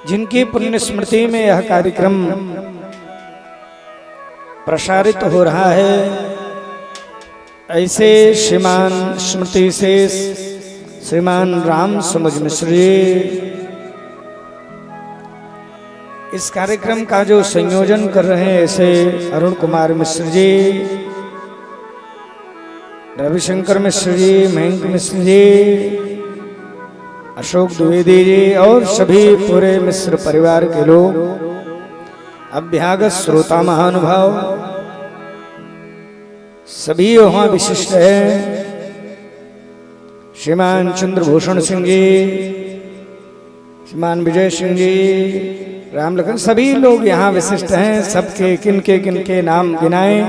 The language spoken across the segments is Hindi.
जिनकी पुण्य स्मृति में यह कार्यक्रम प्रसारित हो रहा है, ऐसे श्रीमान स्मृति शेष श्रीमान राम सुमज मिश्र जी इस कार्यक्रम का जो संयोजन कर रहे हैं, ऐसे अरुण कुमार मिश्र जी, रविशंकर मिश्र जी, मयंक मिश्र जी, अशोक द्विवेदी जी और सभी पूरे मिश्र परिवार के लोग, अभ्यागत श्रोता महानुभाव सभी वहां विशिष्ट हैं। श्रीमान चंद्रभूषण सिंह जी, श्रीमान विजय सिंह जी, राम लखन, सभी लोग यहाँ विशिष्ट हैं। सबके किनके नाम गिनाएं।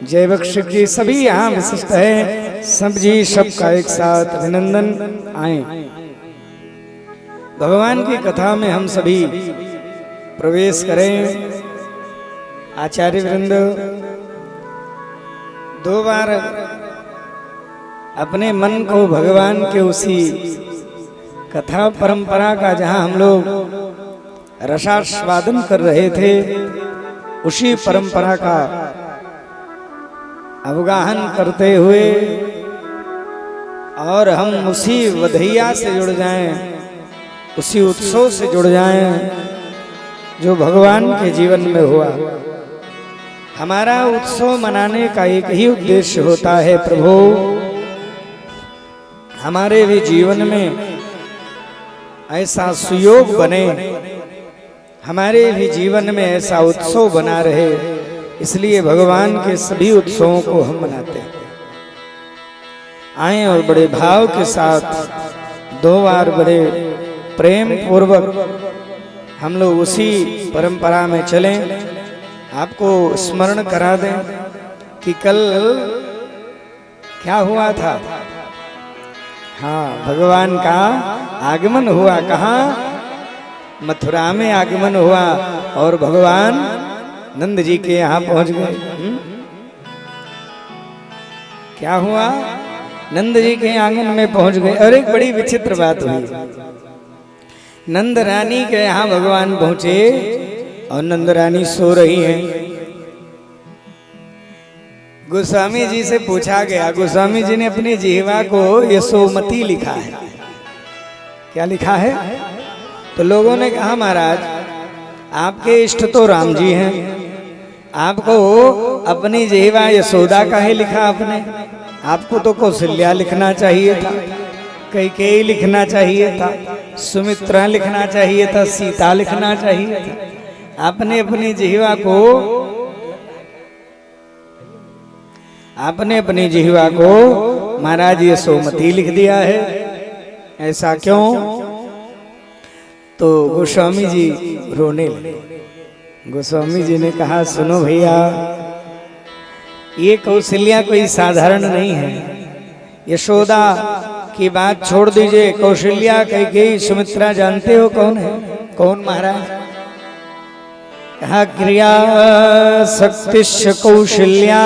जयवक सिंह जी, सभी यहाँ विशिष्ट हैं। सब जी सबका एक साथ अभिनंदन। आए भगवान की कथा में हम सभी प्रवेश करें। आचार्य वृंद दो बार अपने मन को भगवान के उसी कथा परंपरा का, जहां हम लोग रसास्वादन कर रहे थे, उसी परंपरा का अवगाहन करते हुए और हम उसी वधैया से जुड़ जाएं, उसी उत्सव से जुड़ जाएं जो भगवान के जीवन में हुआ। हमारा उत्सव मनाने का एक ही उद्देश्य होता है, प्रभु हमारे भी जीवन में ऐसा सुयोग बने, हमारे भी जीवन में ऐसा उत्सव बना रहे। इसलिए भगवान के सभी उत्सवों को हम मनाते हैं। आए और बड़े भाव के साथ दो बार बड़े प्रेम पूर्वक हम लोग उसी परंपरा में चलें। आपको स्मरण करा दें कि कल क्या हुआ था। हाँ, भगवान का आगमन हुआ। कहाँ? मथुरा में आगमन हुआ और भगवान नंद जी के यहाँ पहुंच गए। क्या हुआ? नंद जी के आंगन में पहुंच गए। और एक बड़ी विचित्र बात हुई। नंद रानी के यहाँ भगवान पहुंचे और नंद रानी सो रही हैं। गोस्वामी जी से पूछा गया, गोस्वामी जी ने अपनी जिह्वा को यशोमती लिखा है। क्या लिखा है? तो लोगों ने कहा, महाराज आपके इष्ट तो राम जी हैं, आपको अपनी जिह्वा यशोदा का ही लिखा आपने। आपको तो कौशल्या लिखना चाहिए था, कैकेयी लिखना चाहिए था, सुमित्रा लिखना चाहिए था, सीता लिखना चाहिए था। आपने अपनी जिह्वा को महाराज यशोमती लिख दिया है। ऐसा क्यों? तो गोस्वामी जी रोने लगे। गोस्वामी जी ने कहा, सुनो भैया, ये कौशल्या कोई साधारण नहीं है। यशोदा की बात छोड़ दीजिए, कौशल्या कैकेयी सुमित्रा जानते हो कौन है? कौन महाराज? कहा, क्रिया शक्तिश्च कौशल्या,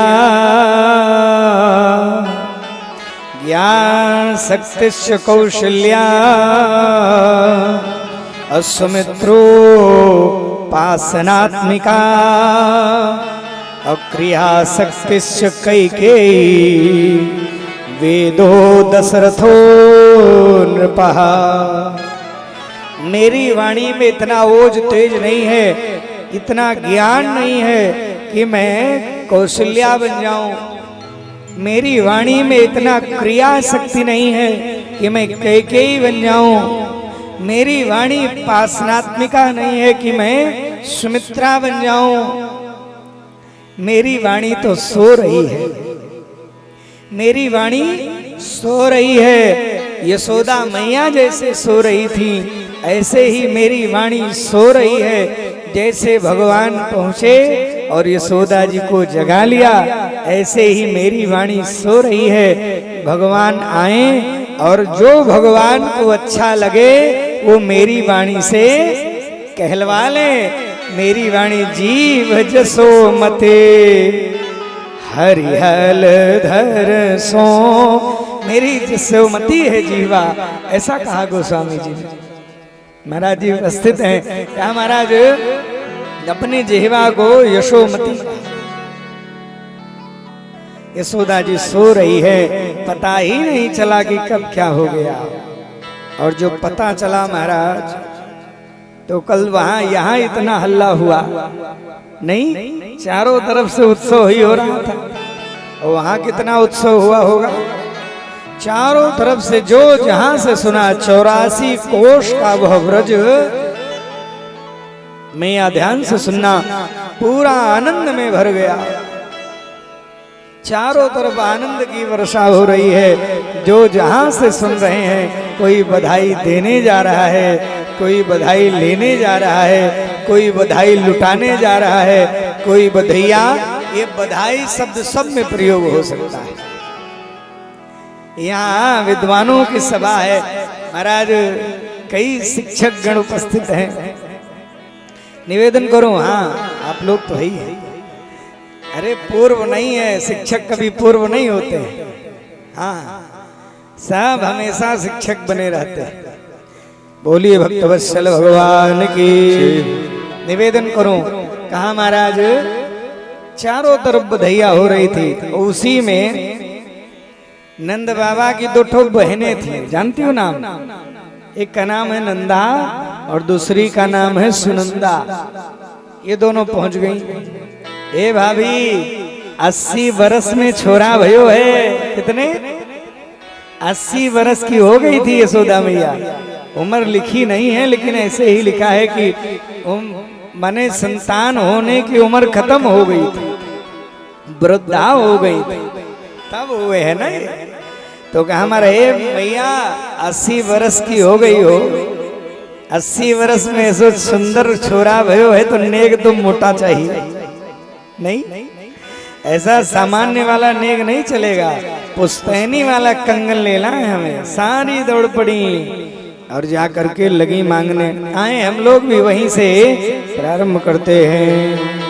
ज्ञान शक्तिश्च कौशल्या, असुमित्रो पासनात्मिका, अक्रिया शक्तिश्च कैकेयी, वेदो दशरथो नृपः। मेरी वाणी में इतना ओज तेज नहीं है, इतना ज्ञान नहीं है कि मैं कौशल्या बन जाऊं। मेरी वाणी में इतना क्रिया शक्ति नहीं है कि मैं कैकेयी बन जाऊं। मेरी वाणी पासनात्मिका नहीं है कि मैं सुमित्रा बन जाऊं। मेरी वाणी तो सो रही है। मेरी वाणी सो रही है। यशोदा मैया जैसे सो रही थी, ऐसे ही मेरी वाणी सो रही है। जैसे भगवान पहुंचे और यशोदा जी को जगा लिया, ऐसे ही मेरी वाणी सो रही है। भगवान आए और जो भगवान को अच्छा लगे वो मेरी वाणी से कहलवा ले। मेरी वाणी जीव जसो मते, हरिहल धर सो। मेरी जसोमती है जीवा, ऐसा कहा गोस्वामी जी ने। महाराज जी उपस्थित हैं। क्या महाराज अपनी जिह्वा को यशोमती, यशोदा जी सो रही है, पता ही नहीं चला कि कब क्या हो गया। और जो पता चला महाराज तो कल वहां यहां इतना हल्ला हुआ नहीं, चारों तरफ से उत्सव ही हो रहा था। और वहां कितना उत्सव हुआ होगा, चारों तरफ से जो जहां से सुना, 84 कोष का वह व्रज मैया ध्यान से सुनना, पूरा आनंद में भर गया। चारों तरफ आनंद की वर्षा हो रही है। जो जहां से सुन रहे हैं, कोई बधाई देने जा रहा है, कोई बधाई लेने जा रहा है, कोई बधाई लुटाने जा रहा है, कोई बधैया। ये बधाई शब्द सब में प्रयोग हो सकता है। यहाँ विद्वानों की सभा है महाराज, कई शिक्षक गण उपस्थित हैं। निवेदन करूं, हाँ आप लोग तो है ही है। अरे पूर्व नहीं है, शिक्षक कभी पूर्व नहीं होते। हाँ, सब हमेशा शिक्षक बने रहते हैं। बोलिए भक्तवत्सल भगवान की। निवेदन करूं, कहा महाराज चारों तरफ बधैया हो रही थी। उसी में नंद बाबा की 2 ठो बहनें थी, जानती हो नाम? एक का नाम है नंदा और दूसरी का नाम है सुनंदा। ये दोनों पहुंच गई। ए भाभी 80 बरस में छोरा भयो है। कितने? 80 बरस की हो गई थी यशोदा मैया। उम्र लिखी नहीं है, लेकिन ऐसे ही लिखा है कि माने संतान होने की उम्र खत्म हो गई थी, वृद्धा हो गई थी, तब हुए है ना। तो कहा हमारे भैया 80 बरस की हो गई हो, 80 बरस में ऐसा सुंदर छोरा भयो है तो नेक तो मोटा चाहिए नहीं, ऐसा सामान्य वाला नेक नहीं चलेगा, पुस्तैनी वाला कंगन लेना है हमें। सारी दौड़ पड़ी और जा करके लगी मांगने। आए हम लोग भी वहीं से प्रारंभ करते हैं।